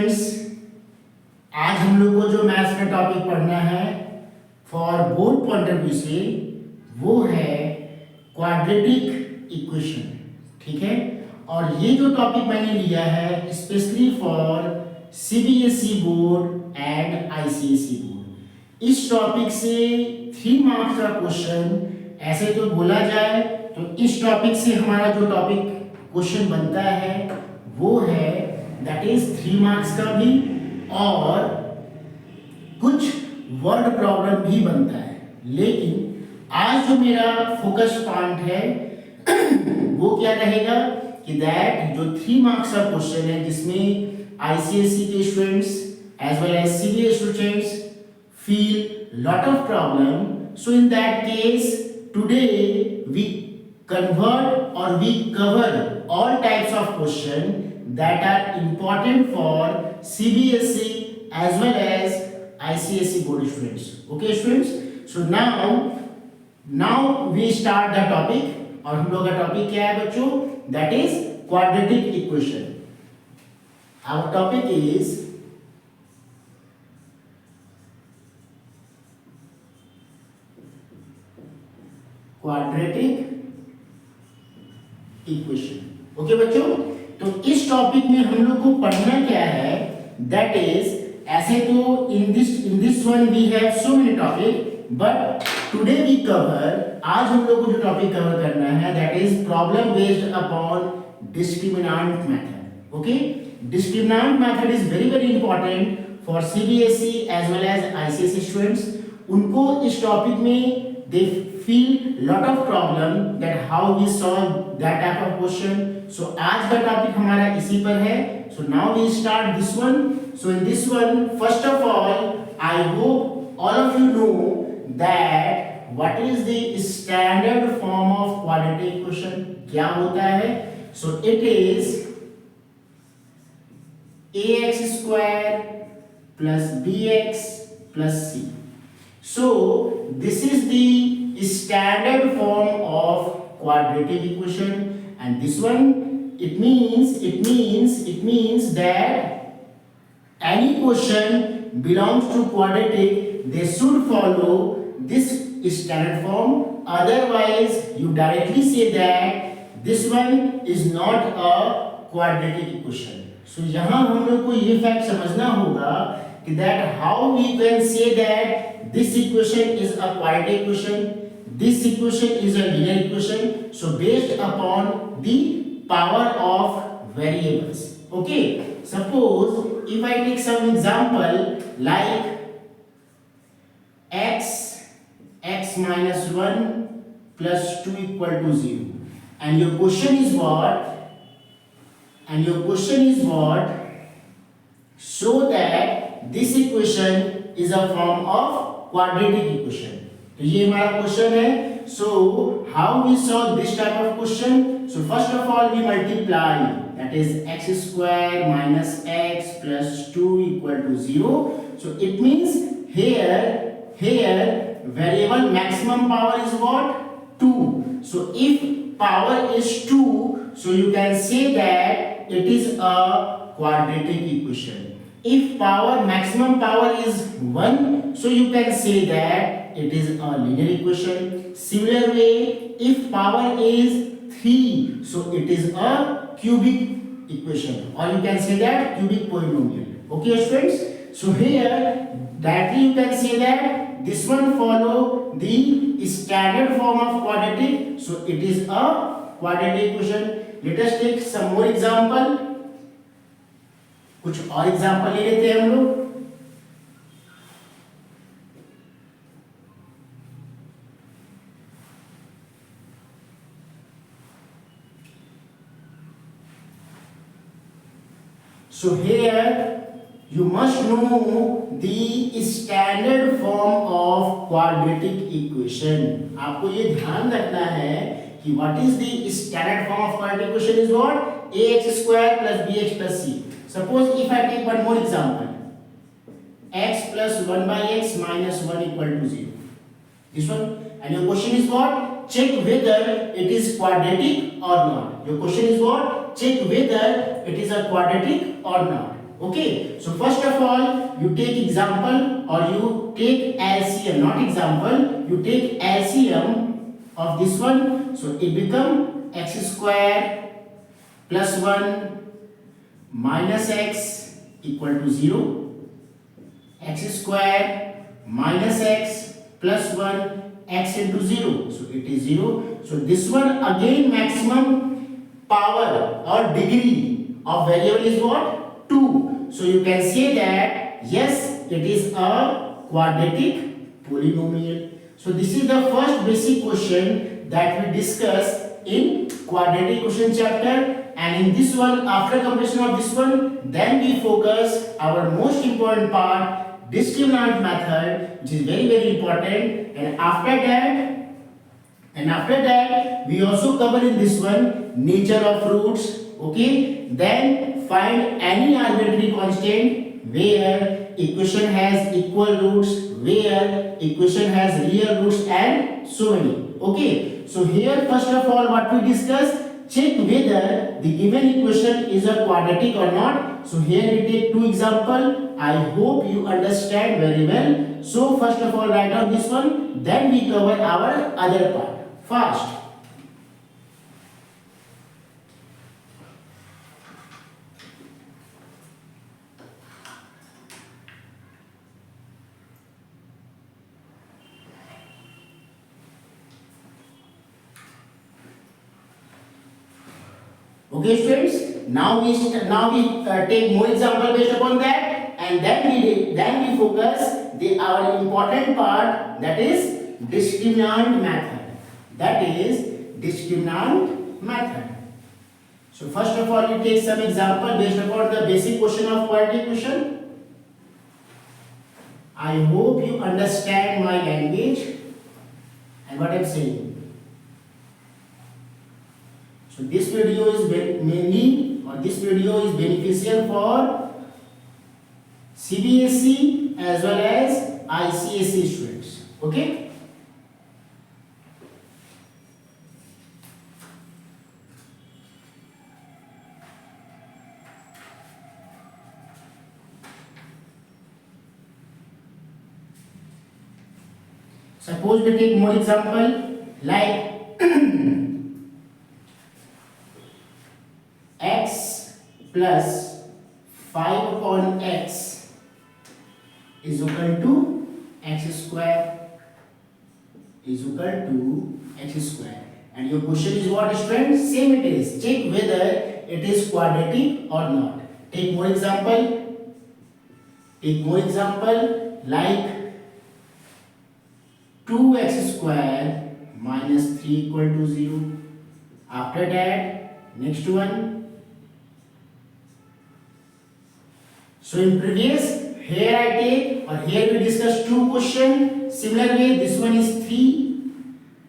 Students, आज हम लोग को जो मैथ्स में टॉपिक पढ़ना है for both point of view से वो है क्वाड्रेटिक इक्वेशन। ठीक है, और ये जो टॉपिक मैंने लिया है specially for CBSE board and ICSE board. इस टॉपिक से 3 मार्क्स का क्वेश्चन ऐसे तो बोला जाए तो इस टॉपिक से हमारा जो टॉपिक क्वेश्चन बनता है वो है दैट इज 3 मार्क्स का भी, और कुछ वर्ड प्रॉब्लम भी बनता है। लेकिन आज जो मेरा फोकस पॉइंट है वो क्या रहेगा कि दैट जो 3 मार्क्स का क्वेश्चन है जिसमें आईसीएसई के students as well as CBSE students feel lot of problem, so in that case today we convert or we cover all types of question that are important for CBSE as well as ICSE board students. Okay students, so now we start the topic, और हम लोग का topic क्या है बच्चों? that is quadratic equation. Our topic is quadratic equation. Okay बच्चों, तो इस टॉपिक में हम लोग को पढ़ना क्या है, दैट इज ऐसे तो in this one we have so many topic, but today we cover, आज हम लोग को जो टॉपिक कवर करना है that is problem based upon discriminant method. Okay, discriminant method is very very important for CBSE as well as ICSE students. उनको इस topic में they feel lot of problem that how we solve that type of question. So आज का topic हमारा इसी पर है। So now we start this one. So in this one, first of all, I hope all of you know that what is the standard form of quadratic equation? क्या होता है? So it is ax square plus bx plus c. So this is the standard form of quadratic equation, and this one it means that any question belongs to quadratic, they should follow this standard form. Otherwise you directly say that this one is not a quadratic equation. So यहाँ हम लोग को ये fact समझना होगा कि that how we can say that this equation is a quadratic equation, this equation is a linear equation, so based upon the power of variables. Okay, suppose if I take some example like x minus 1 plus 2 equal to 0, and your question is what, so that this equation is a form of quadratic equation. तो ये हमारा question है। So how we solve this type of question? So first of all we multiply, that is x square minus x plus 2 equal to 0. So it means here variable maximum power is what? 2. So if power is 2, so you can say that it is a quadratic equation. If maximum power is 1, so you can say that it is a linear equation. Similar way, if power is 3, so it is a cubic equation, or you can say that cubic polynomial. Okay students, so here directly you can say that this one follow the standard form of quadratic, so it is a quadratic equation. Let us take some more example. कुछ और example ले लेते हैं हम लोग। So here you must know the standard form of quadratic equation. आपको ये ध्यान रखना है कि what is the standard form of quadratic equation is what? ax square plus bx plus c. Suppose if I take one more example, x plus 1 by x minus 1 equal to 0. This one, and your question is what? Check whether it is quadratic or not. Your question is what? Check whether it is a quadratic or not. Okay, so first of all, you take example or you take LCM, not example, you take LCM of this one. So it become x square plus 1 minus x equal to 0. X square minus x plus 1 x into 0. So it is 0. So this one again maximum power or degree of variable is what? 2. So you can say that yes, it is a quadratic polynomial. So this is the first basic question that we discuss in quadratic question chapter. And in this one, after completion of this one, then we focus our most important part, discriminant method, which is very very important. And after that, we also cover in this one nature of roots. Okay, then find any arbitrary constant where equation has equal roots, where equation has real roots, and so many. Okay, so here first of all, what we discuss. Check whether the given equation is a quadratic or not. So here we take two examples. I hope you understand very well. So first of all, write down this one. Then we cover our other part. Fast. Okay, students. Now we take more example based upon that, and then we focus our important part, that is discriminant method. That is discriminant method. So first of all, we take some example based upon the basic question of quadratic question. I hope you understand my language and what I am saying. So this video is beneficial for CBSE as well as ICSE students. Okay. Suppose we take more example like x plus 5 upon x is equal to x square and your question is what, student? Same it is. Check whether it is quadratic or not. Take more example like 2x square minus 3 equal to 0. After that, next one. So in previous, here I take or here we discuss two questions. Similar way, this one is 3,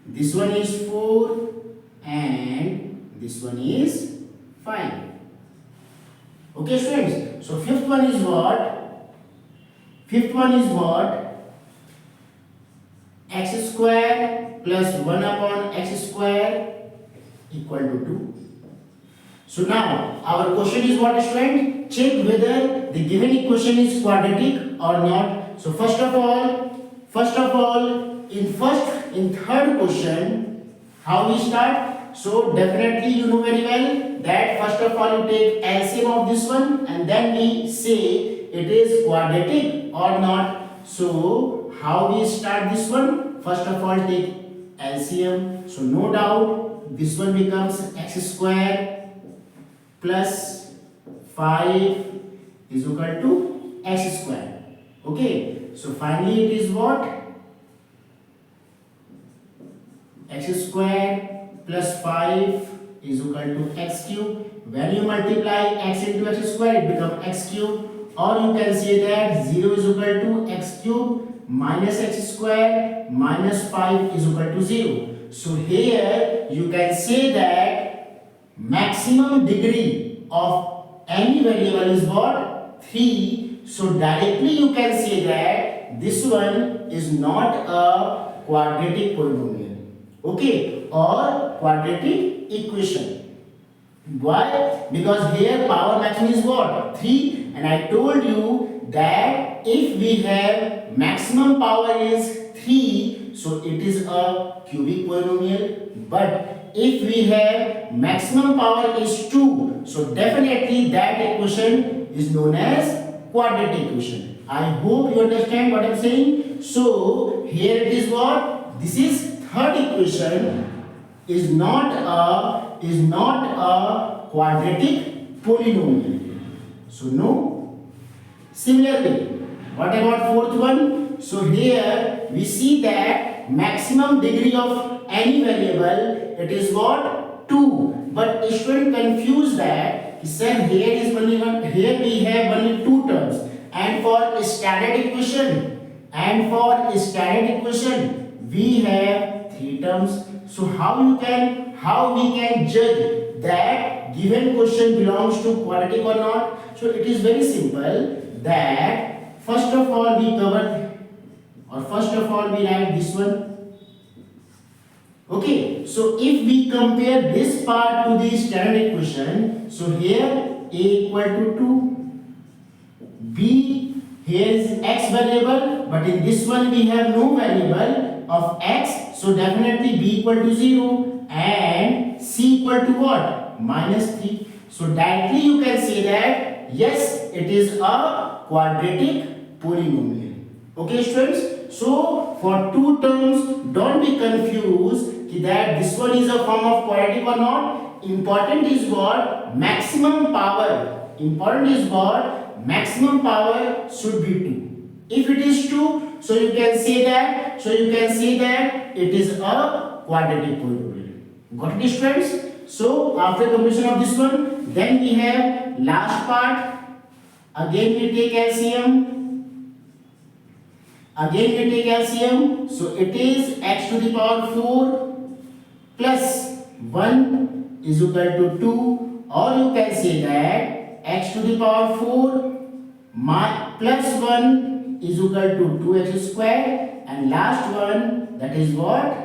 this one is 4, and this one is 5. Okay, students. So fifth one is what? X square plus 1 upon x square equal to 2. So now our question is what, student? Check whether the given equation is quadratic or not. So first of all, in third question, how we start? So definitely you know very well that first of all you take LCM of this one and then we say it is quadratic or not. So how we start this one? First of all take LCM. So no doubt this one becomes x square plus 5 is equal to x square. Okay, so finally it is what? X square plus 5 is equal to x cube. When you multiply x into x square, it becomes x cube, or you can say that 0 is equal to x cube minus x square minus 5 is equal to 0. So here you can say that maximum degree of any variable is what? 3. So directly you can say that this one is not a quadratic polynomial, okay, or quadratic equation. Why? Because here power maximum is what? 3, and I told you that if we have maximum power is 3, so it is a cubic polynomial. But if we have maximum power is 2, so definitely that equation is known as quadratic equation. I hope you understand what I am saying. So here it is what? This is third equation is not a quadratic polynomial. So no. Similarly, what about fourth one? So here we see that maximum degree of any variable, it is what? 2. But student confused that sir, here we have only 2 terms, and for standard equation we have 3 terms. So how we can judge that given question belongs to quadratic or not? So it is very simple that first of all we write this one. Okay, so if we compare this part to the standard equation, so here a equal to 2, b, here is x variable, but in this one we have no variable of x, so definitely b equal to 0, and c equal to what? -3. So directly you can say that yes, it is a quadratic polynomial. Okay students, so for 2 terms don't be confused that this one is a form of quadratic or not. Important is what? Maximum power. Important is what? Maximum power should be 2. If it is 2, so you can say that it is a quadratic polynomial. Got it friends? So after completion of this one, then we have last part. Again we take LCM. So it is x to the power 4 plus 1 is equal to 2, or you can say that x to the power 4 plus 1 is equal to 2x square, and last one, that is what?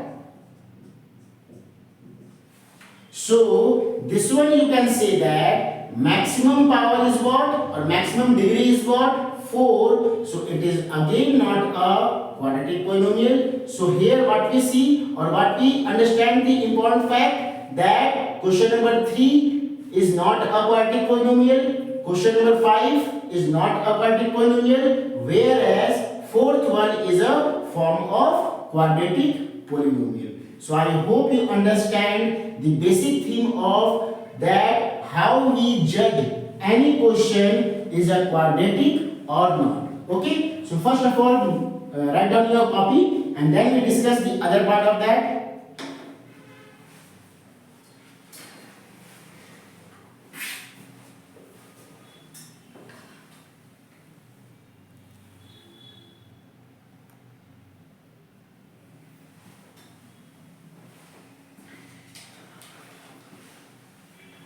So this one you can say that maximum power is what, or maximum degree is what? 4. So it is again not a quadratic polynomial. So here what we see, or what we understand, the important fact that question number 3 is not a quadratic polynomial, question number 5 is not a quadratic polynomial, whereas fourth one is a form of quadratic polynomial. So I hope you understand the basic theme of that, how we judge any question is a quadratic or not. Okay, so first of all write down your copy, and then we discuss the other part of that.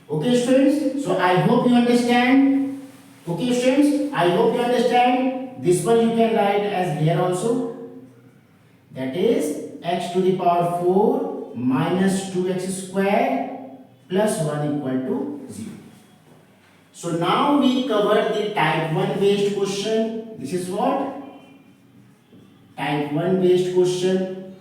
Okay students, so I hope you understand. Okay students, I hope you understand. This one you can write as here also, that is x to the power 4 minus 2x square plus 1 equal to 0. So now we cover the type 1 based question. This is what? Type 1 based question,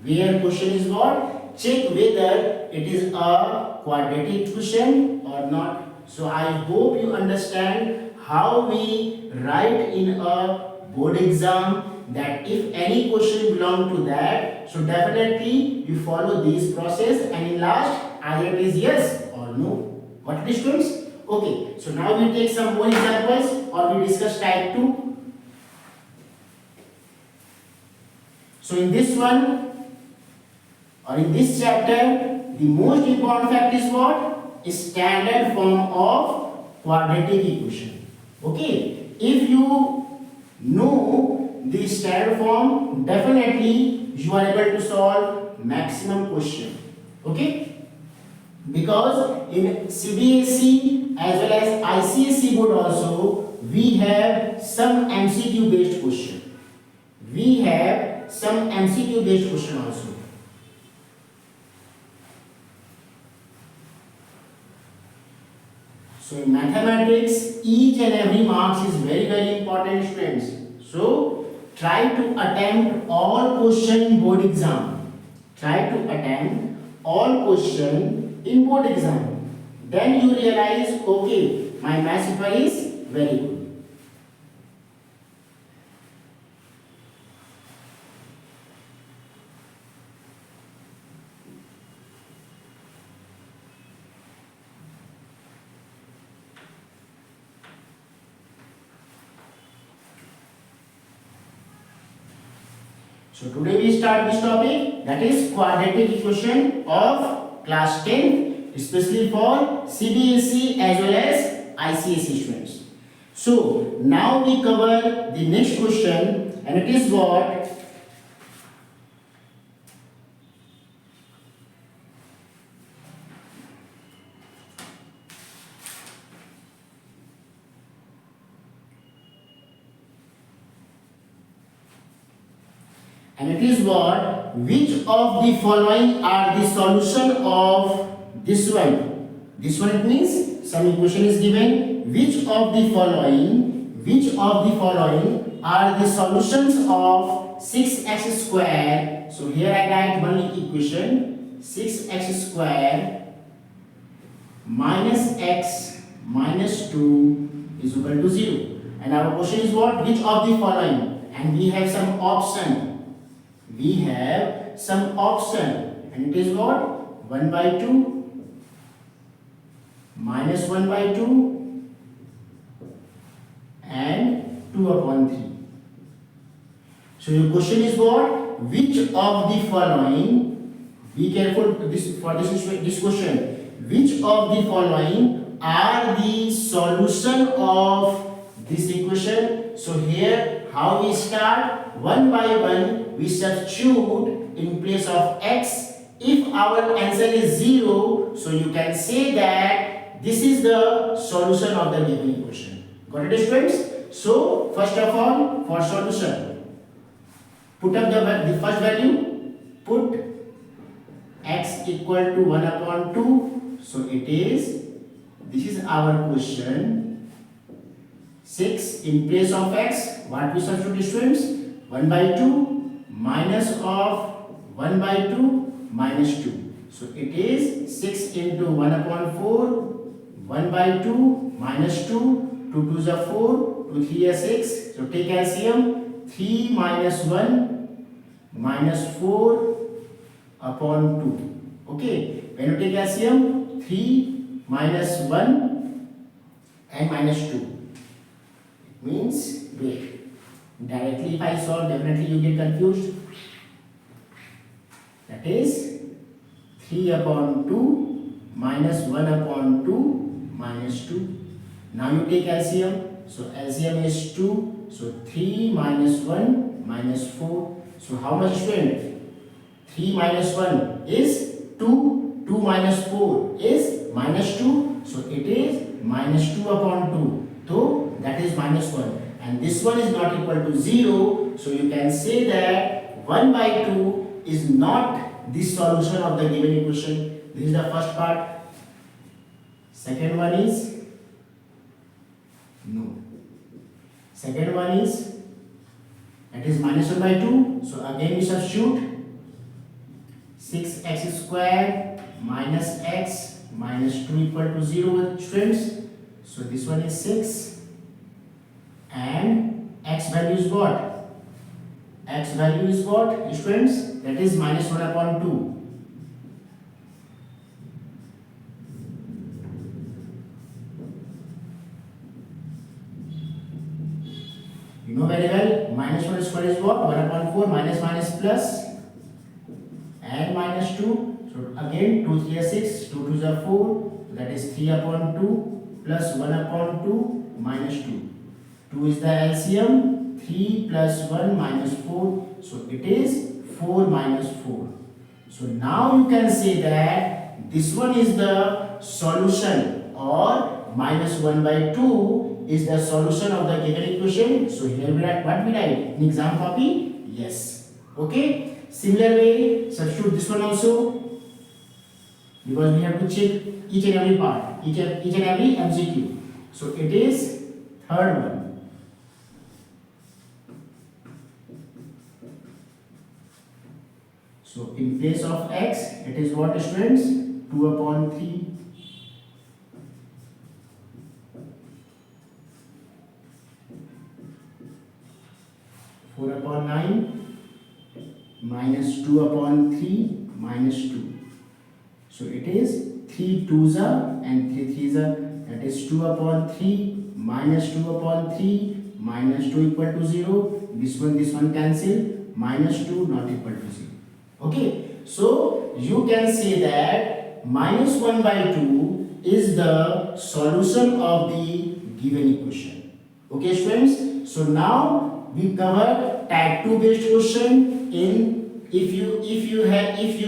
where question is what? Check whether it is a quadratic question or not. So I hope you understand how we write in a board exam, that if any question belong to that, so definitely you follow this process, and in last either it is yes or no. Got it students? Okay, so now we take some more examples, or we discuss type 2. So in this one, or in this chapter, the most important fact is what? Standard form of quadratic equation. Okay, if you know the standard form, definitely you are able to solve maximum question. Okay, because in CBSE as well as ICSE board also, we have some MCQ based question. So in mathematics, each and every marks is very very important, students. So try to attempt all question in board exam. Try to attempt all question in board exam. Then you realize, okay, my maths paper is very good. So today we start this topic, that is quadratic equation of class 10th, especially for CBSE as well as ICSE students. So now we cover the next question, and it is what? And it is what? Which of the following are the solution of this one? This one, it means some equation is given. Which of the following are the solutions of 6x square? So here I write one equation, 6x square minus x minus 2 is equal to 0. And our question is what? Which of the following? And we have some option. And it is what? 1 by 2 minus 1 by 2 and 2 upon 3. So your question is what? Which of the following, be careful for this question, which of the following are the solution of this equation? So here how we start? One by one we substitute in place of x. If our answer is 0, so you can say that this is the solution of the given equation. Got it, students? So first of all, for solution, put up the first value. Put x equal to 1 upon 2. So this is our question. 6 in place of x, what we substitute, students? 1 by 2 minus of 1 by 2 minus 2. So it is 6 into 1 upon 4, 1 by 2 minus 2, 2 2s are 4, 2 3 are 6. So take LCM, 3 minus 1 minus 4 upon 2. Okay, when you take LCM, 3 minus 1 and minus 2. It means, wait. Directly if I solve, definitely you get confused. That is 3 upon 2 minus 1 upon 2 minus 2. Now you take LCM. So LCM is 2. So 3 minus 1 minus 4. So how much, student? 3 minus 1 is 2. 2 minus 4 is minus 2. So it is minus 2 upon 2. So that is minus 1. And this one is not equal to 0. So you can say that 1 by 2 is not the solution of the given equation. This is the first part. Second one is no. Second one is, that is minus 1 by 2. So again we substitute 6x square minus x minus 2 equal to 0, students. So this one is 6. And x value is what? X value is what, students? That is minus 1 upon 2. You know very well, minus 1 square is what? 1 upon 4 minus minus plus and minus 2. So again 2 3 are 6, 2 2s are 4. So that is 3 upon 2 plus 1 upon 2 minus 2. 2 is the LCM, 3 plus 1 minus 4, so it is 4 minus 4. So now you can say that this one is the solution, or minus 1 by 2 is the solution of the given equation. So here we write, what we write in exam copy? Yes. Okay. Similar way, substitute this one also. because we have to check each and every part, each and every MCQ. So it is third one. So in place of x, it is what, students? 2 upon 3. Four upon 9 minus 2 upon 3 minus 2. So it is 3 twos are and 3 threes are. That is 2 upon 3 minus 2 upon 3 minus 2 equal to 0. This one cancel. Minus 2 not equal to 0. Okay. So you can say that minus 1 by 2 is the solution of the given equation. Okay, students. So now we cover type 2 based question. In if you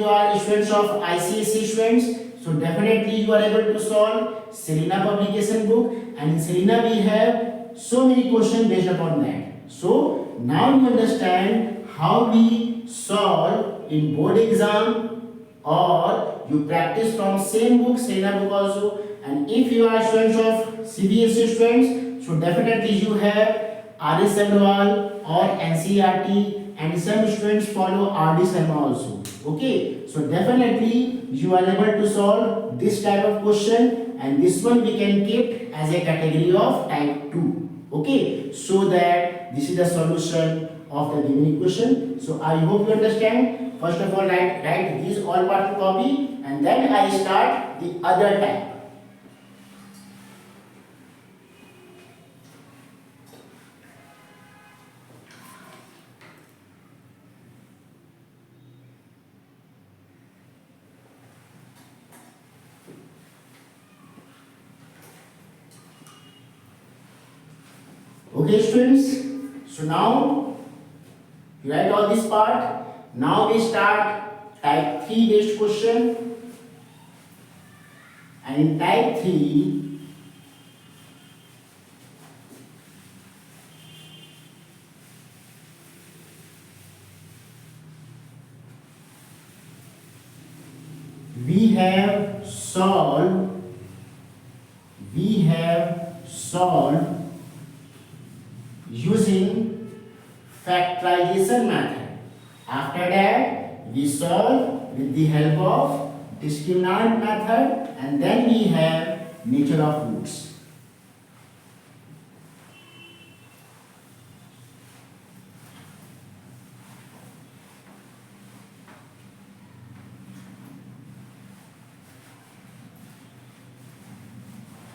are students of ICSE students, so definitely you are able to solve Selena publication book, and in Selena we have so many questions based upon that. So now you understand how we solve in board exam, or you practice from same book, Selena book also. And if you are students of CBSE students, so definitely you have R.S. Agrawal or NCERT, and some students follow R.D. Sharma also. Okay, so definitely you are able to solve this type of question, and this one we can keep as a category of type 2. Okay, so that this is the solution of the given equation. So I hope you understand. First of all, write these all part to copy, and then I start the other type. Okay, students. So now you write all this part. Now we start type 3 based question. And in type 3, we have solved using factorization method. After that, we solve with the help of discriminant method, and then we have nature of roots.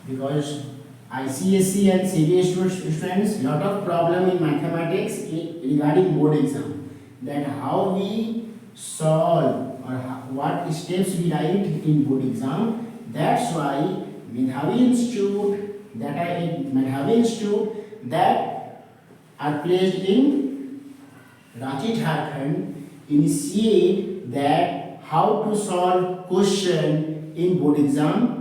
Because ICSE and CBSE students, lot of problem in mathematics regarding board exam, that how we solve or what steps we write in board exam. That's why Medhavi Institute that are placed in Ranchi, Jharkhand, initiate that how to solve question in board exam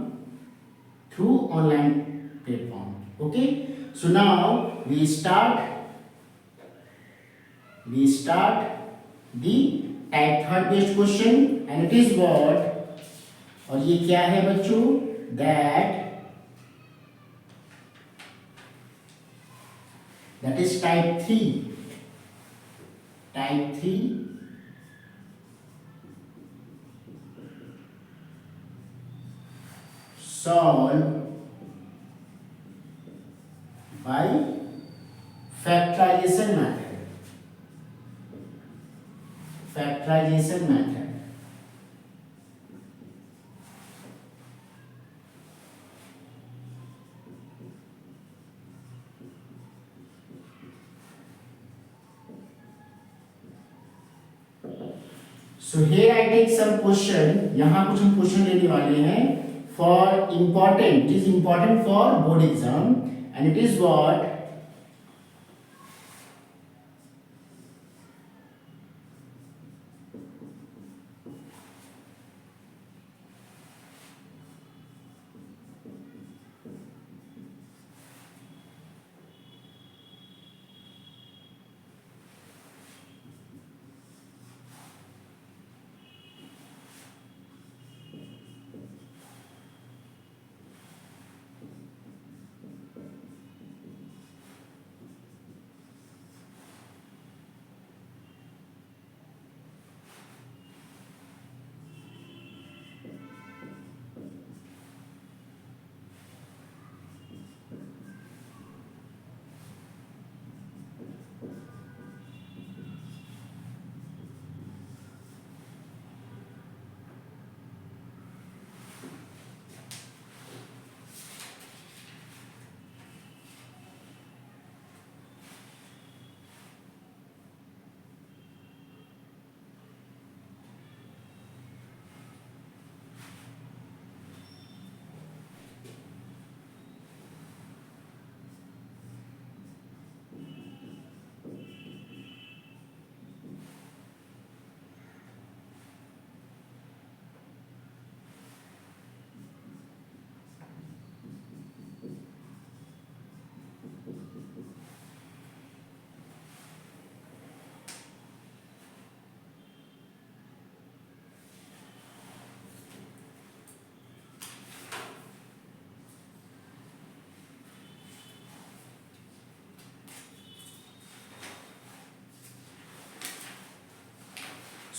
through online platform. Okay, so now we start the type 3 based question, and it is what, और ये क्या है बच्चों, that is type 3 solve by factorization method. So here I take some question. यहाँ कुछ हम question लेने वाले हैं for important. It is important for board exam, and it is what,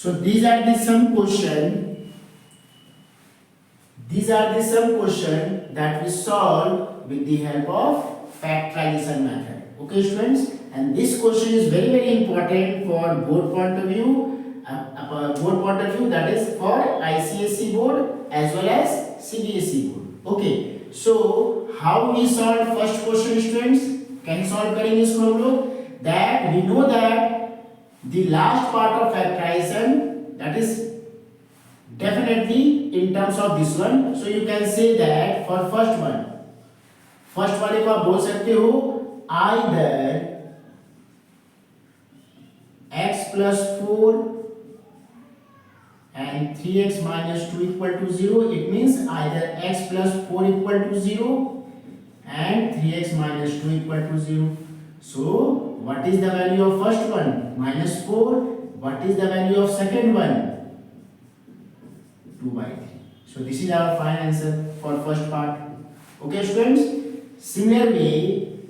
So these are the some question. These are the some question that we solve with the help of factorization method. Okay, students. And this question is very very important for board point of view. Board point of view, that is for ICSE board as well as CBSE board. Okay. So how we solve first question, students? Can solve करेंगे इसको हम लोग? That we know that the last part of factorization, that is definitely in terms of this one. So you can say that for first वाले को आप बोल सकते हो either x plus 4 and 3x minus 2 equal to 0. It means either x plus 4 equal to 0 and 3x minus 2 equal to 0. So what is the value of first one? Minus 4. What is the value of second one? 2 by 3. So this is our final answer for first part. Okay, students. Similarly,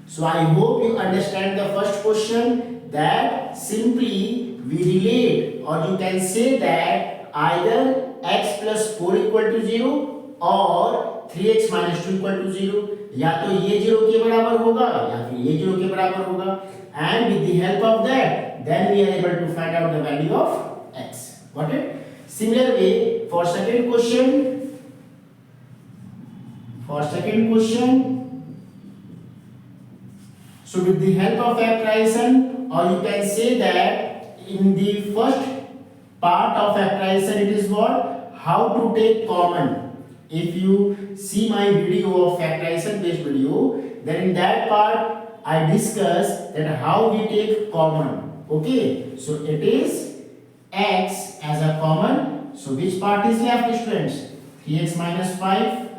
so I hope you understand the first question, that simply we relate, or you can say that either x plus 4 equal to 0 or 3x minus 2 equal to 0. या तो ये 0 के बराबर होगा या फिर ये 0 के बराबर होगा. And with the help of that, then we are able to find out the value of x. Got it? Similar way, for second question, so with the help of factorization, or you can say that in the first part of factorization, it is what? How to take common. If you see my video of factorization based video, then in that part I discuss that how we take common. Okay, so it is x as a common. So which part is left, students? 3x minus 5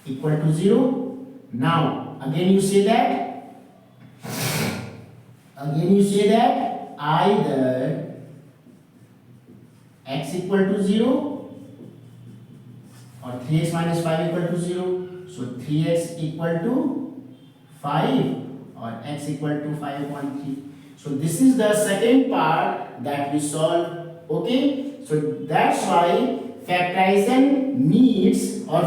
equal to 0. Now again you say that either x equal to 0 or 3x minus 5 equal to 0. So 3x equal to 5 or x equal to 5 upon 3. So this is the second part that we solve. Okay, so that's why factorization needs, or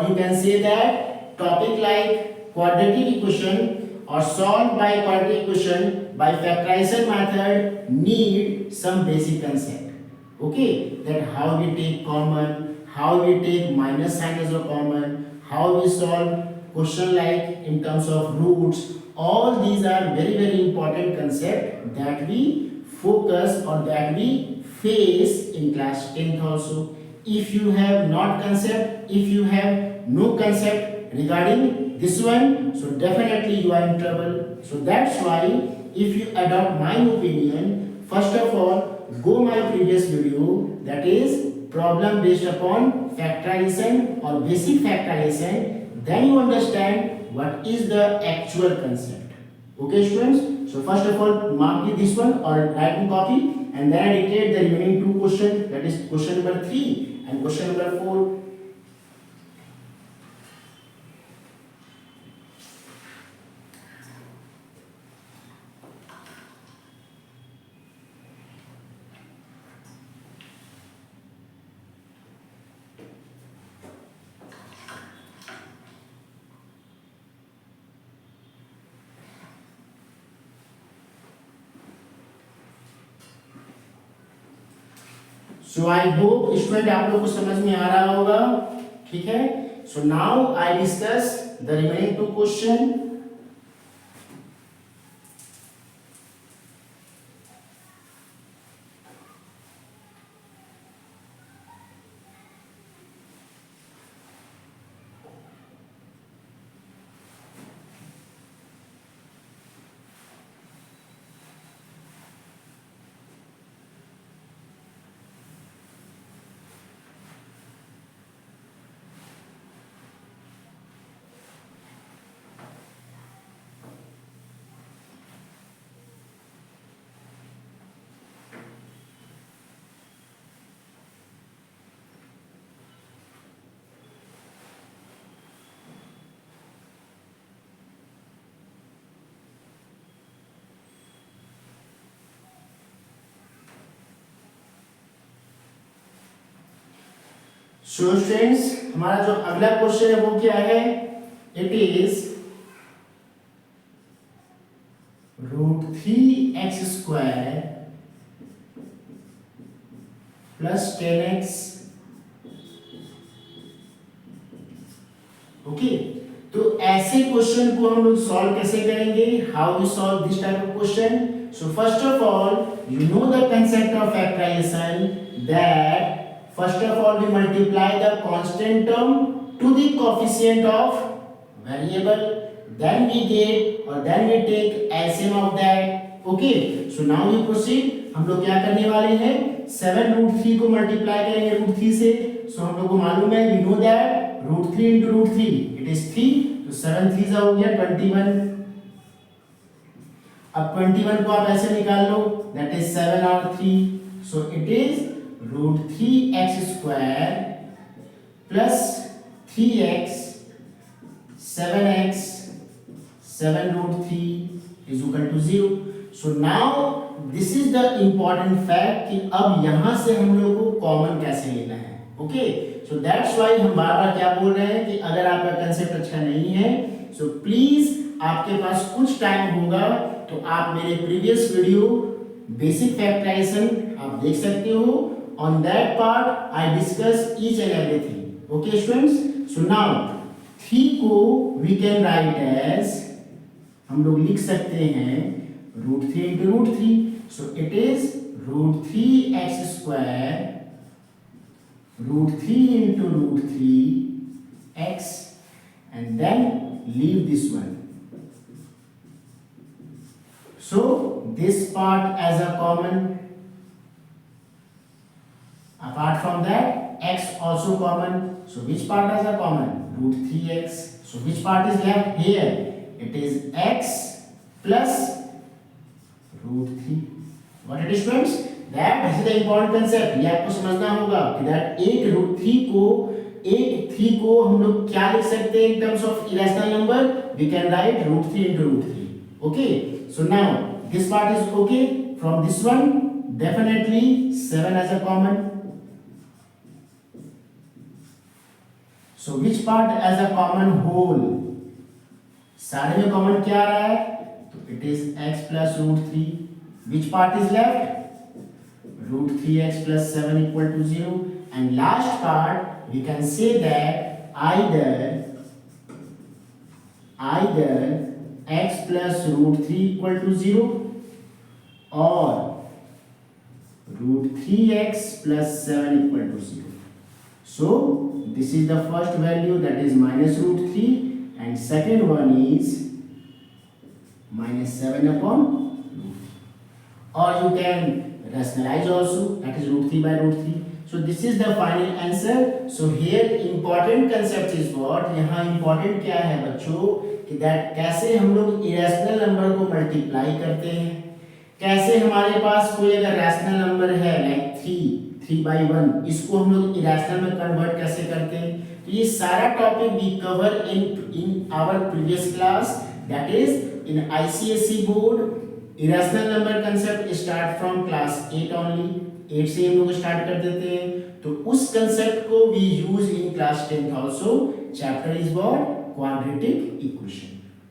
you can say that topic like quadratic equation or solved by quadratic equation by factorization method need some basic concept. Okay, that how we take common, how we take minus sign as a common, how we solve question like in terms of roots. All these are very very important concept that we focus or that we face in class 10th also. If you have not concept, if you have no concept regarding this one, so definitely you are in trouble. So that's why if you adopt my opinion, first of all go my previous video, that is problem based upon factorization or basic factorization, then you understand what is the actual concept. Okay students, so first of all mark this one or write in copy, and then I dictate the remaining two questions, that is question number 3 and question number 4. So I hope student आप लोग को समझ में आ रहा होगा. ठीक है. So now I discuss the remaining to question. So students, हमारा जो अगला क्वेश्चन है वो क्या है? It is √3x² plus 10x। Okay, तो ऐसे क्वेश्चन को हम लोग सॉल्व कैसे करेंगे? How we solve this type of question? So first of all, you know the concept of factorisation, that first of all we multiply the constant term to the coefficient of variable, then we get or then we take LCM of that. Okay, so now we proceed. हम लोग क्या करने वाले हैं? 7√3 को multiply करेंगे √3 से। सो हम लोग को मालूम है, we know that √3 into √3 it is 3, तो 7 3 हो गया 21। अब 21 को आप ऐसे निकाल लो, that is 7 और 3, so it is √3x² plus 3x 7x 7√3 is equal to 0. So now this is the important fact कि अब यहाँ से हम लोग को कॉमन कैसे लेना है। ओके, so that's why हम बार बार क्या बोल रहे हैं कि अगर आपका कंसेप्ट अच्छा नहीं है, so प्लीज आपके पास कुछ टाइम होगा तो आप मेरे प्रीवियस वीडियो बेसिक फैक्टराइजेशन आप देख सकते हो। On that part I discuss each and everything. Okay students, so now 3 को we can write as, हम लोग लिख सकते हैं √3 into √3, so it is √3x² √3 into √3x and then leave this one. So this part as a common. Apart from that, x also common. So which part is a common? √3x. So which part is left here? It is x plus √3. What it is students? That is the important concept. ये आपको समझना होगा कि that एक √3 को हम लोग क्या लिख सकते हैं in terms of irrational number? We can write √3 into √3. Okay. So now this part is okay. From this one, definitely 7 as a common. So which part as a common whole? सारे में कॉमन क्या आ रहा है? तो it is x plus √3. Which part is left? √3x plus 7 equal to 0. And last part we can say that either x plus √3 equal to 0 or √3x plus 7 equal to 0. So this is the first value, that is minus √3, and second one is minus 7 upon √3. Or you can rationalize also, that is √3 by √3. So this is the final answer. So here important concept is what? यहाँ important क्या है बच्चों कि that कैसे हम लोग irrational number को multiply करते हैं, कैसे हमारे पास कोई अगर rational number है like 3/1, इसको हम लोग इरेशनल में कन्वर्ट कैसे करते हैं। तो ये सारा topic we cover in our previous class, that is in ICSE board. Irrational number concept start from class 8 only, 8 से हम लोग स्टार्ट कर देते हैं। तो उस कंसेप्ट को we use in class 10th also. Chapter is what? Quadratic equation.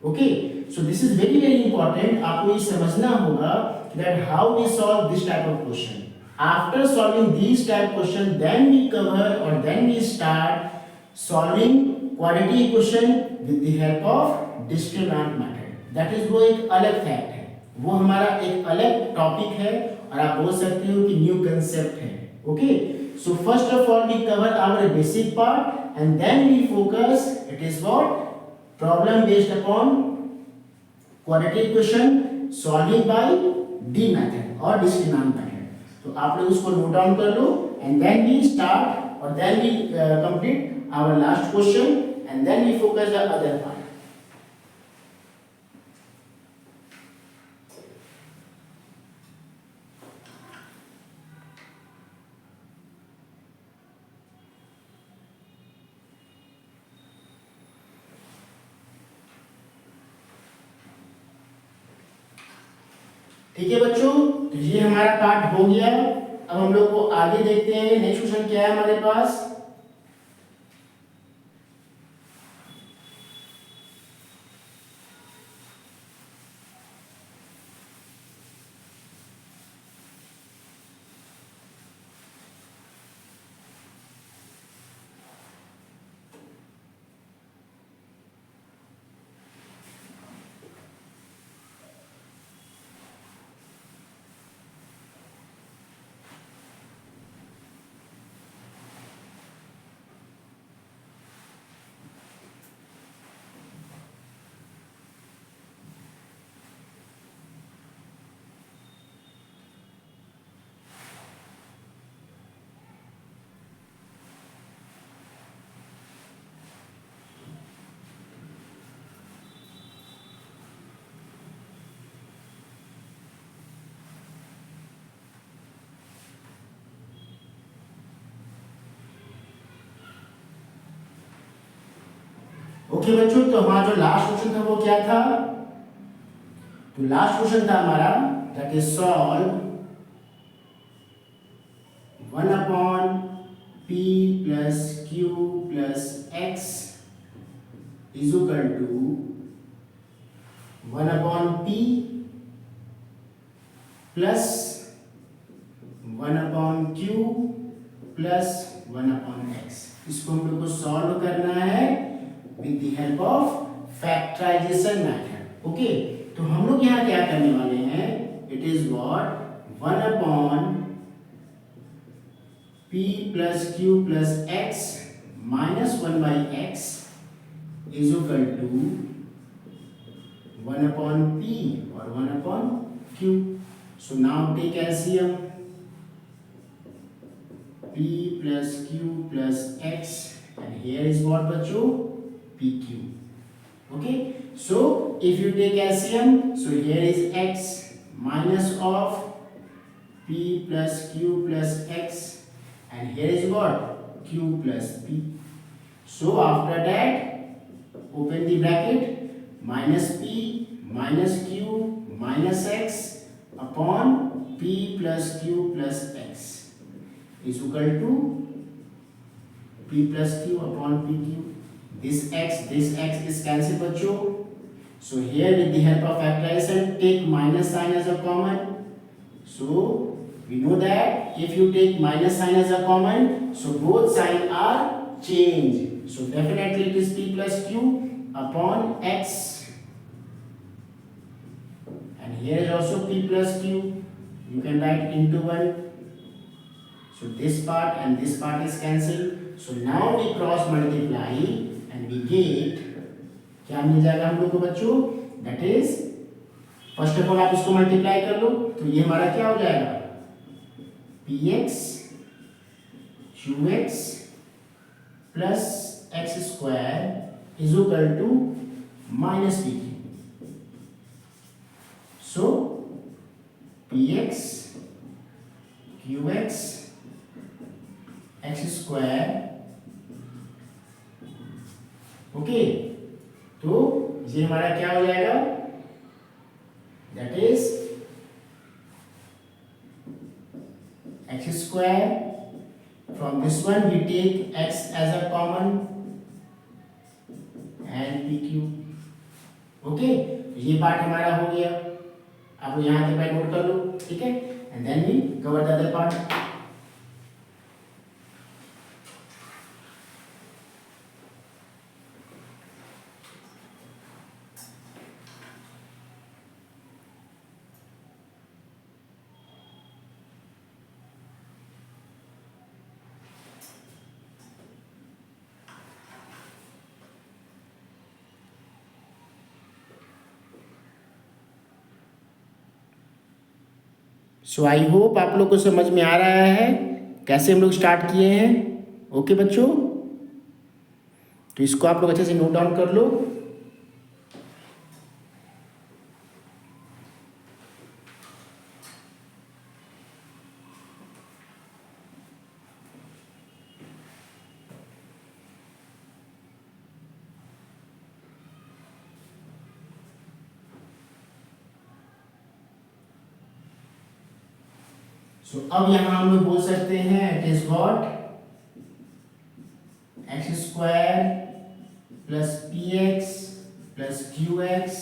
Okay, so this is very very important. आपको ये समझना होगा that how we solve this type of question. After solving these type questions, then we cover or then we start solving quadratic equation with the help of discriminant method. That is वो एक अलग fact है, वो हमारा एक अलग topic है और आप बोल सकते हो कि न्यू कंसेप्ट है। Okay, so first of all we cover our basic part and then we focus it is what? Problem based upon quadratic equation solving by D method और डिस्क्रिमिनेंट मेथड। तो आप लोग उसको नोट डाउन कर लो and then we start और then we complete our last question and then we focus the other part. ठीक है बच्चों, तो ये हमारा पार्ट हो गया। अब हम लोग को आगे देखते हैं। नेक्स्ट क्वेश्चन क्या है हमारे पास? ओके बच्चों, तो हमारा जो लास्ट क्वेश्चन था वो क्या था? तो लास्ट क्वेश्चन था हमारा that is solve 1 upon p plus q plus x is equal to 1 upon p plus 1 upon q plus 1 upon x। इसको हम लोग को सॉल्व करना है with the help of factorisation method. Okay, तो हम लोग यहाँ क्या करने वाले हैं? It is what 1 upon p plus q plus x minus 1 by x is equal to 1 upon p और 1 upon q। So now take LCM p plus q plus x and here is what बच्चों pq। okay, so if you take LCM, so here is x minus of p plus q plus x and here is what q plus p। so after that open the bracket minus p minus q minus x upon p plus q plus x is equal to p plus q upon pq। this x is cancelled बच्चों। so here with the help of factorization take minus sign as a common। so we know that if you take minus sign as a common, so both sign are changed, so definitely it is p plus q upon x and here is also p plus q, you can write into 1। so this part and this part is cancelled, so now we cross multiply and we get क्या मिल जाएगा हम लोग को बच्चों? That is first of all आप इसको multiply कर लो, तो ये हमारा क्या हो जाएगा px qx plus x square is equal to minus pq। So px qx x square. Okay, तो ये हमारा क्या हो जाएगा? That is x square. From this one we take x as a common and p q. Okay, ये part हमारा हो गया। अब यहां तक नोट कर लो, ठीक है, and then we cover the other part. So I hope आप लोग को समझ में आ रहा है कैसे हम लोग स्टार्ट किए हैं। ओके बच्चों, तो इसको आप लोग अच्छे से नोट डाउन कर लो। सो अब यहां हम लोग बोल सकते हैं it is what x square plus p x plus q x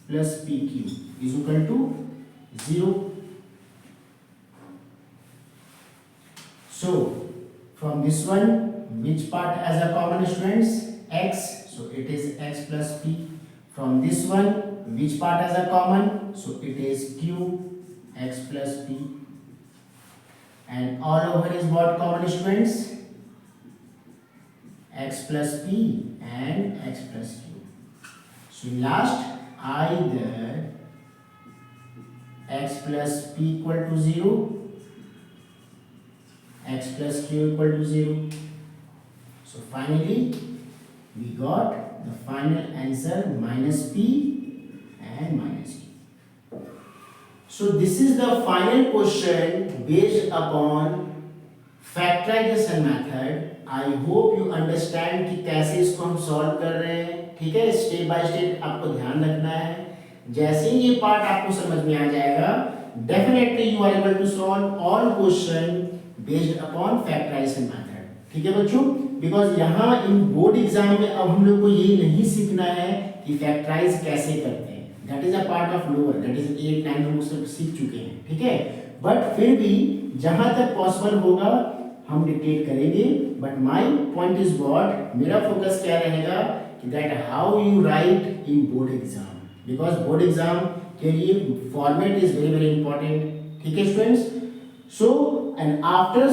plus p q is equal to 0। So from this one which part as a common students? X, so it is x plus p। from this one which part as a common? so it is q x plus p, and all over is what common students? x plus p and x plus q। so last either x plus p equal to 0, x plus q equal to 0। so finally we got the final answer minus p and minus q। So this is the final question based upon factorization method। I hope you understand कि कैसे इसको हम solve कर रहे हैं, ठीक है। Step by step आपको ध्यान रखना है। जैसे ही ये पार्ट आपको समझ में आ जाएगा, definitely you are able to solve all question based upon factorisation method, ठीक है बच्चों। बिकॉज यहाँ इन बोर्ड एग्जाम में अब हम लोग को ये नहीं सीखना है कि फैक्टराइज कैसे करते हैं, that is a part of lower, that is 8 9 हम लोग सीख चुके हैं, ठीक है। बट फिर भी जहां तक पॉसिबल होगा हम डिक्टेट करेंगे। But my point is what, मेरा फोकस क्या रहेगा कि that how you write in board exam, because board exam के लिए format is very very important, ठीक है students. So and after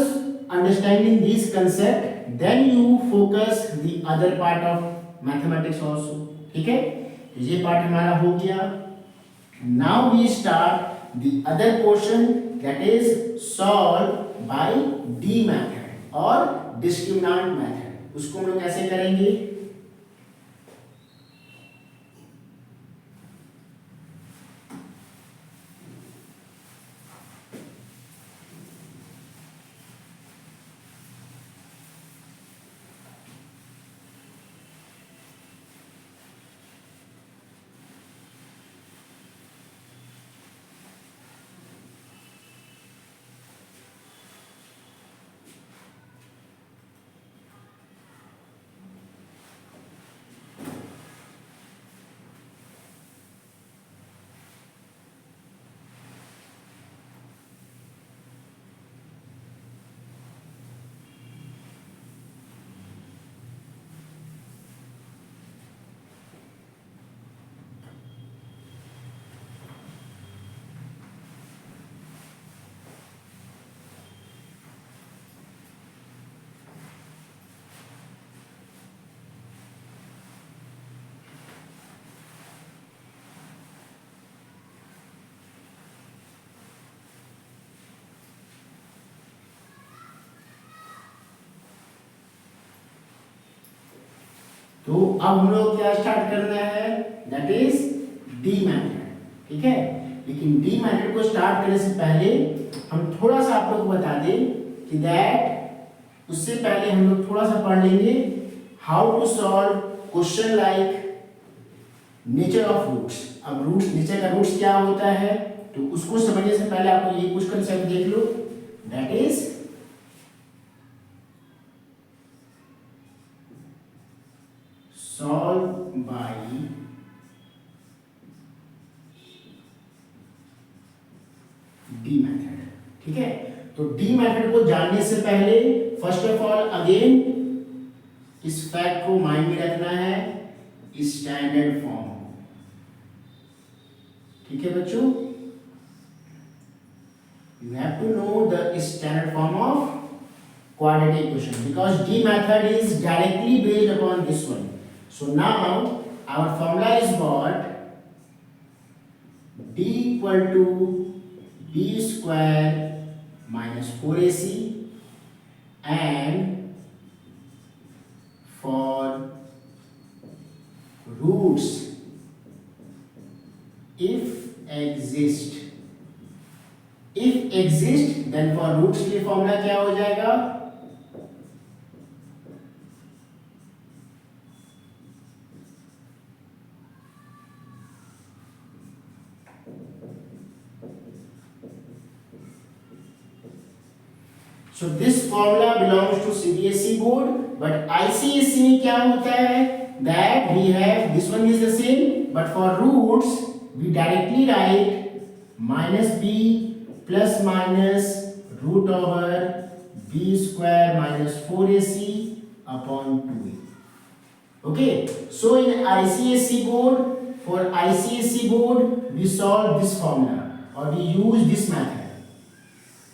understanding this concept then you focus the other part of mathematics also, ठीक है। ये part हमारा हो गया। Now we start the other portion, that is solve by D method और discriminant method। उसको हम लोग कैसे करेंगे? तो अब हम लोग क्या स्टार्ट करना है, दैट इज डी मेथड, ठीक है। लेकिन डी मेथड को स्टार्ट करने से पहले हम थोड़ा सा आप लोग को बता दें कि दैट उससे पहले हम लोग थोड़ा सा पढ़ लेंगे how to solve question like nature of roots. अब रूट्स, नेचर का रूट्स क्या होता है, तो उसको समझने से पहले आपको ये कुछ कंसेप्ट देख लो, that is solve by D method, ठीक है। तो D method को जानने से पहले फर्स्ट ऑफ ऑल अगेन इस फैक्ट को माइंड में रखना है, स्टैंडर्ड फॉर्म, ठीक है बच्चों। You have to know the standard form of quadratic equation because D method is directly based upon this one. So now our formula is what? D equal to B square minus 4AC, and for roots if exist then for roots के formula क्या हो जाएगा? So this formula belongs to CBSE board, but ICSE में क्या होता है? That we have, this one is the same, but for roots we directly write minus b plus minus root over b square minus 4ac upon 2a. Okay, so in ICSE board, for ICSE board we solve this formula or we use this method.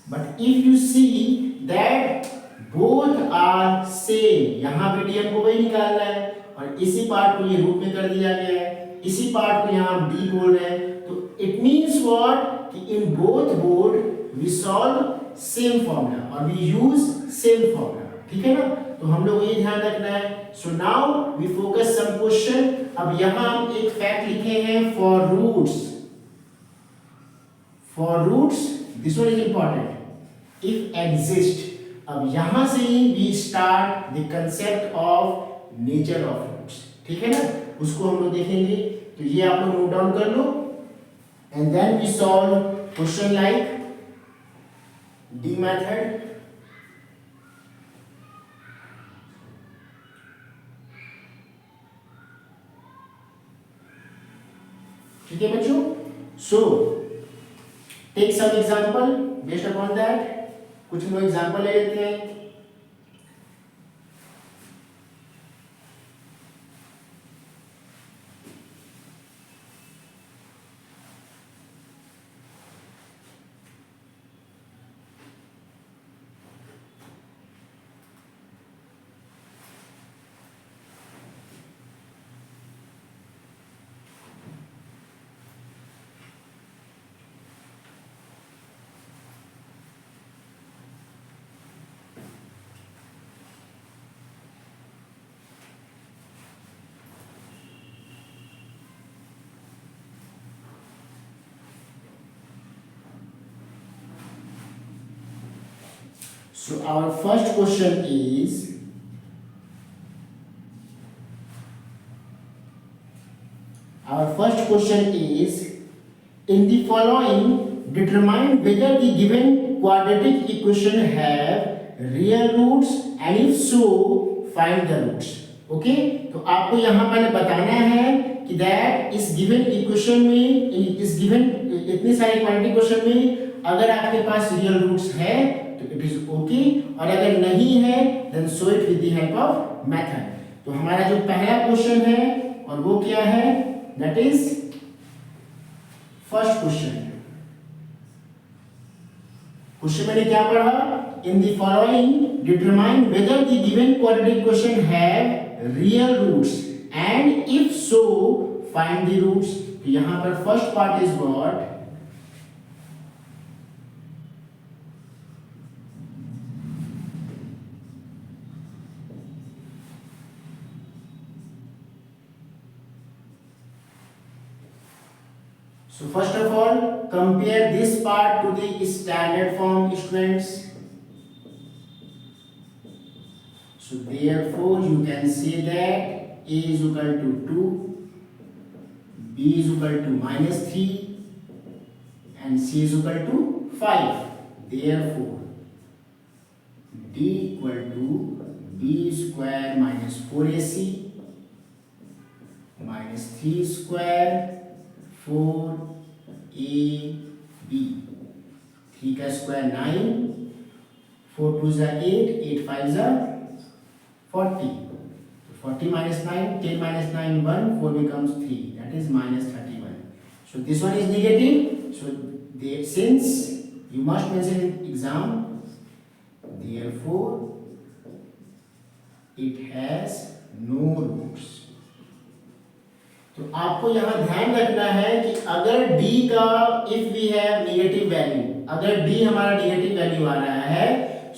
But if you see that both are same, यहाँ पे D हमको वही निकालना है और इसी part को ये रूप में कर दिया गया है, इसी पार्ट को यहाँ हम डी बोल रहे हैं, तो इट मीन्स व्हाट कि in both board we solve same formula और वी यूज सेम फॉर्मूला, ठीक है ना। तो हम लोग ये ध्यान रखना है। So now we focus some question. अब यहाँ हम एक फैक्ट लिखे हैं for roots, this one is important, if exist, अब यहां से ही we start the concept of nature of roots, ठीक है ना, उसको हम लोग देखेंगे। तो ये आप लोग नोट डाउन कर लो and then we solve question like D method. ठीक है बच्चों, so take some example based upon that. कुछ लोग एग्जांपल ले लेते हैं। So our first question is, in the following determine whether the given quadratic equation have real roots and if so find the roots. Okay, तो आपको यहाँ पहले बताना है कि दैट इस गिवन इक्वेशन में, इस गिवन इतने सारे क्वाड्रेटिक इक्वेशन में अगर आपके पास रियल रूट्स है तो इट इज ओके, और अगर नहीं है then so it with the help of method. तो हमारा जो पहला क्वेश्चन है और वो क्या है, that is first question. Question मैंने क्या पढ़ा, in the following determine whether the given quadratic equation have real roots and if so find the roots. तो यहां पर first part is what, so first of all compare this part to the standard form students. So therefore you can say that a is equal to 2, b is equal to -3 and c is equal to 5. Therefore d equal to b square minus 4ac minus 3 square 4ab, 3 का square 9, 4 2 जा 8, 8 5 जा 40, 40 minus 9, 10 minus 9 1, 4 becomes 3, that is minus 31. So this one is negative, so since you must mention in exam, therefore it has no roots. तो आपको यहाँ ध्यान रखना है कि अगर d का if we have negative value, अगर d हमारा नेगेटिव वैल्यू आ रहा है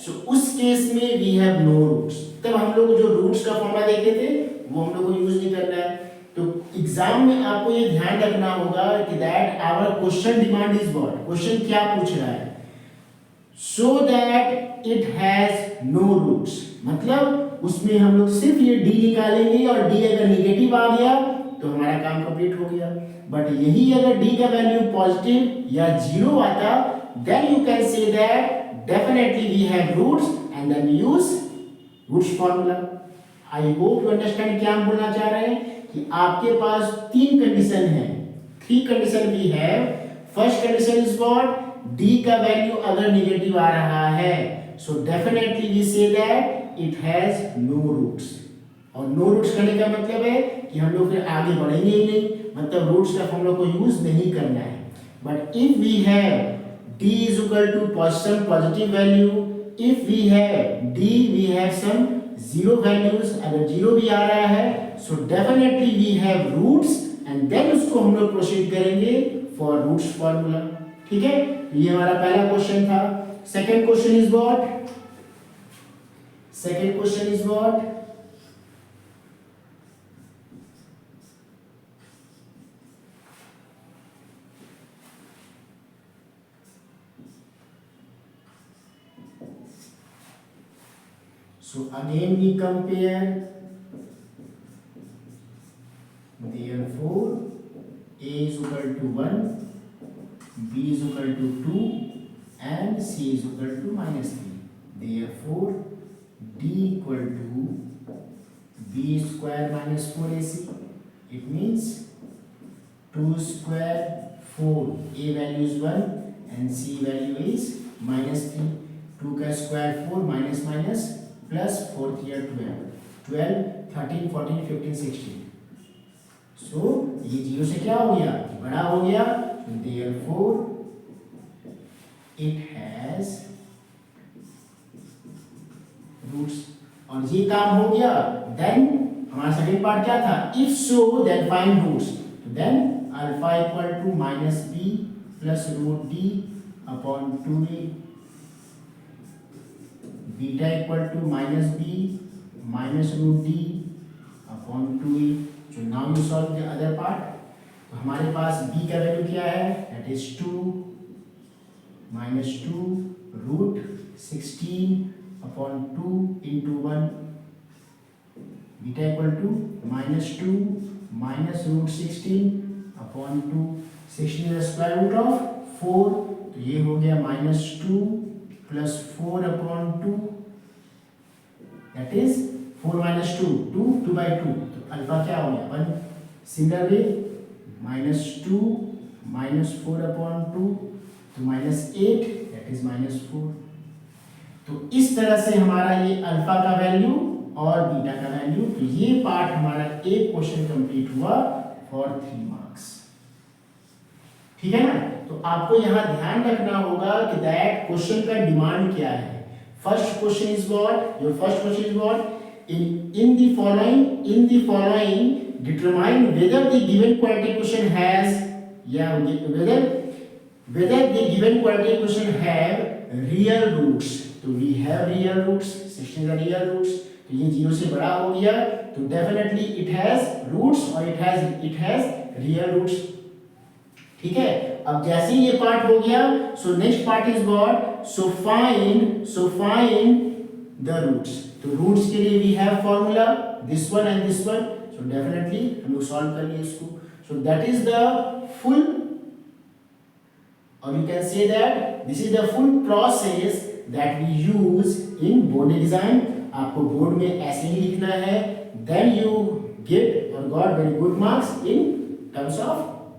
सो उस केस में वी हैव नो रूट्स। तब हम लोग जो रूट्स का फॉर्मूला देखे थे वो हम लोग को यूज नहीं करना है। तो एग्जाम में आपको ये ध्यान रखना होगा कि that our question demand is what, question क्या पूछ रहा है, so that it has no roots, मतलब उसमें हम लोग सिर्फ ये d निकालेंगे और d अगर नेगेटिव आ गया तो हमारा काम कंप्लीट हो गया। बट यही अगर d का वैल्यू पॉजिटिव या जीरो आता then you can say that definitely we have roots and then use roots formula. I hope you understand क्या हम बोलना चाह रहे हैं कि आपके पास तीन कंडीशन है, three condition we have. First condition is what, d का वैल्यू अगर नेगेटिव आ रहा है so definitely we say that it has no roots. और नो रूट्स करने का मतलब है कि हम लोग फिर आगे बढ़ेंगे ही नहीं, मतलब रूट्स का हम लोग को यूज नहीं करना है। But if we have d is equal to some positive value, if we have d we have some zero values, अगर जीरो भी आ रहा है so definitely we have roots and then उसको हम लोग प्रोसीड करेंगे for roots formula। ठीक है, ये हमारा पहला क्वेश्चन था। Second question is what, second question is what, So again we compare, therefore A is equal to 1, B is equal to 2 and C is equal to -3. Therefore D equal to B square minus 4AC. It means 2 square 4. A value is 1 and C value is -3. 2 का square 4 minus minus plus 4 here 12. 12, 13, 14, 15, 16. So ये 0 से क्या हो गया, बड़ा हो गया. Therefore it has roots. और ये काम हो गया. Then हमारा सेकंड पार्ट क्या था, if so then find roots. Then alpha equal to minus b plus root d upon 2a, beta equal to minus b minus root d upon 2a. So now you solve the other part. तो हमारे पास b का value क्या है, that is 2 minus 2 root 16 upon 2 into 1. Beta equal to minus 2 minus root 16 upon 2. 16 is the square root of 4. तो ये हो गया minus 2 plus 4 upon 2. That is 4 minus 2, 2, 2 by 2. तो अल्फा क्या हो गया 1. Similar way minus 2 minus 4 upon 2 तो minus 8, that is minus 4. तो इस तरह से हमारा ये अल्फा का वैल्यू और बीटा का वैल्यू. तो ये पार्ट हमारा एक क्वेश्चन कंप्लीट हुआ फॉर 3 मार्क्स. ठीक है ना. तो आपको यहां ध्यान रखना होगा कि दैट क्वेश्चन का डिमांड क्या है. First question is what, your first question is what, in the following determine whether the given quadratic equation has whether the given quadratic equation have real roots. तो we have real roots, 16 are real roots. तो ये 0 से बड़ा हो गया तो definitely it has roots और it has real roots. ठीक है. अब जैसे ही ये पार्ट हो गया, so next part is what, so find the roots. तो roots के लिए we have formula this one and this one. So definitely हम लोग solve कर लिए इसको. So that is the full, or you can say that this is the full process that we use in board exam. आपको board में ऐसे ही लिखना है, then you get or got very good marks in terms of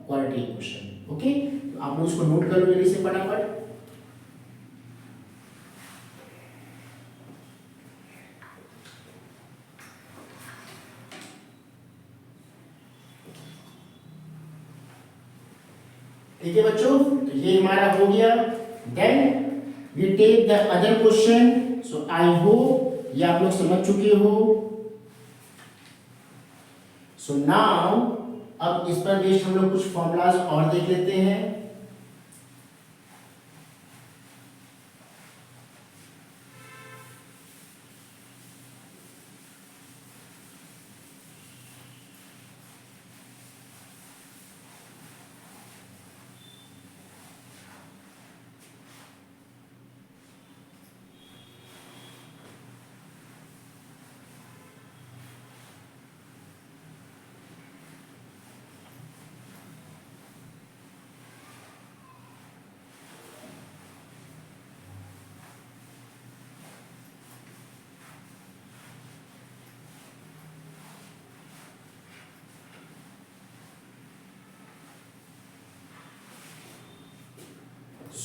quadratic equation. Okay, तो आप लोग इसको note कर लो मेरे से फटाफट. ठीक है बच्चों, तो ये हमारा हो गया. Then we take the other question. So I hope ये आप लोग समझ चुके हो. सो नाउ अब इस पर बेस्ड हम लोग कुछ फॉर्मूलाज और देख लेते हैं.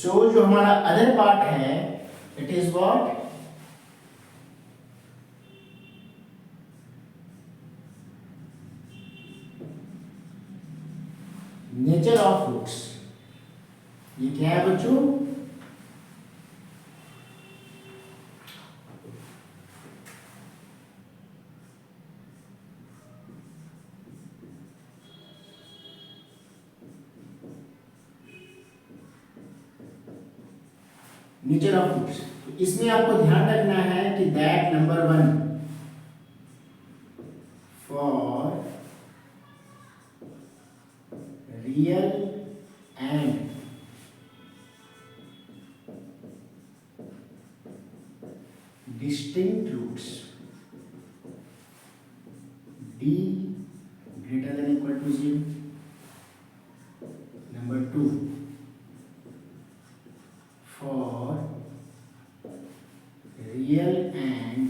सो जो हमारा अदर पार्ट है, it is what, nature of roots. ये क्या है बच्चों, नेचर ऑफ रूट्स. तो इसमें आपको ध्यान रखना है कि that number 1 for real and distinct roots. 0. Number 2, for real and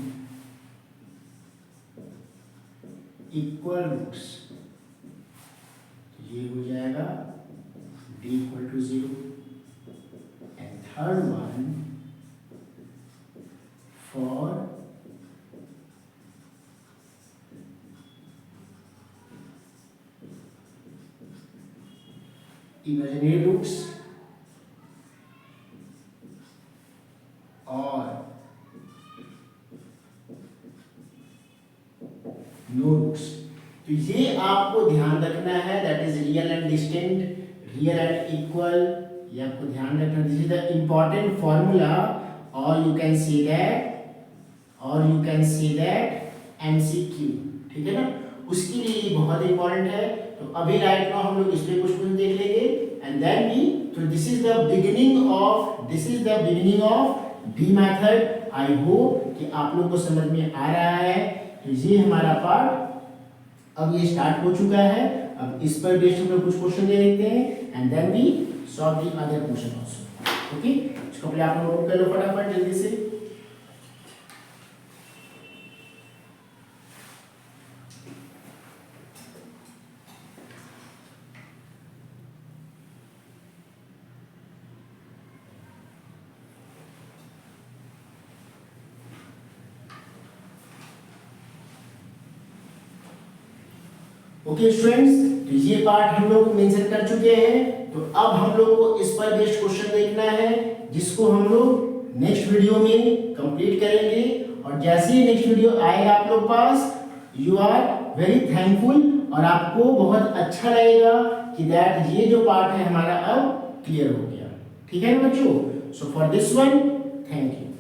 equal roots, ये हो जाएगा d equal to 0. And third one, for imaginary roots और नो रूट्स. तो ये आपको ध्यान रखना है, that is real and distinct, real and equal, ये आपको ध्यान रखना. This is the important formula, और you can see that MCQ. ठीक है ना, उसके लिए ये बहुत इंपॉर्टेंट है. तो अभी राइट नाउ हम लोग इस पे कुछ देख लेंगे, एंड देन भी. तो this is the beginning of D method. I hope कि आप लोग को समझ में आ रहा है. तो ये हमारा पार्ट अब ये स्टार्ट हो चुका है. अब इस पर बेस्ड हम लोग कुछ क्वेश्चन दे लेते हैं, and then we solve the other question also. Okay, इसको पहले आप लोग नोट कर लो फटाफट जल्दी से. ओके स्टूडेंट्स, तो ये पार्ट हम लोग मेंशन कर चुके हैं. तो अब हम लोग को इस पर बेस्ड क्वेश्चन देखना है, जिसको हम लोग नेक्स्ट वीडियो में कंप्लीट करेंगे. और जैसे ही नेक्स्ट वीडियो आएगा आप लोग पास, यू आर वेरी थैंकफुल, और आपको बहुत अच्छा लगेगा कि दैट ये जो पार्ट है हमारा अब क्लियर हो गया. ठीक है ना बच्चों? So for this one, thank you.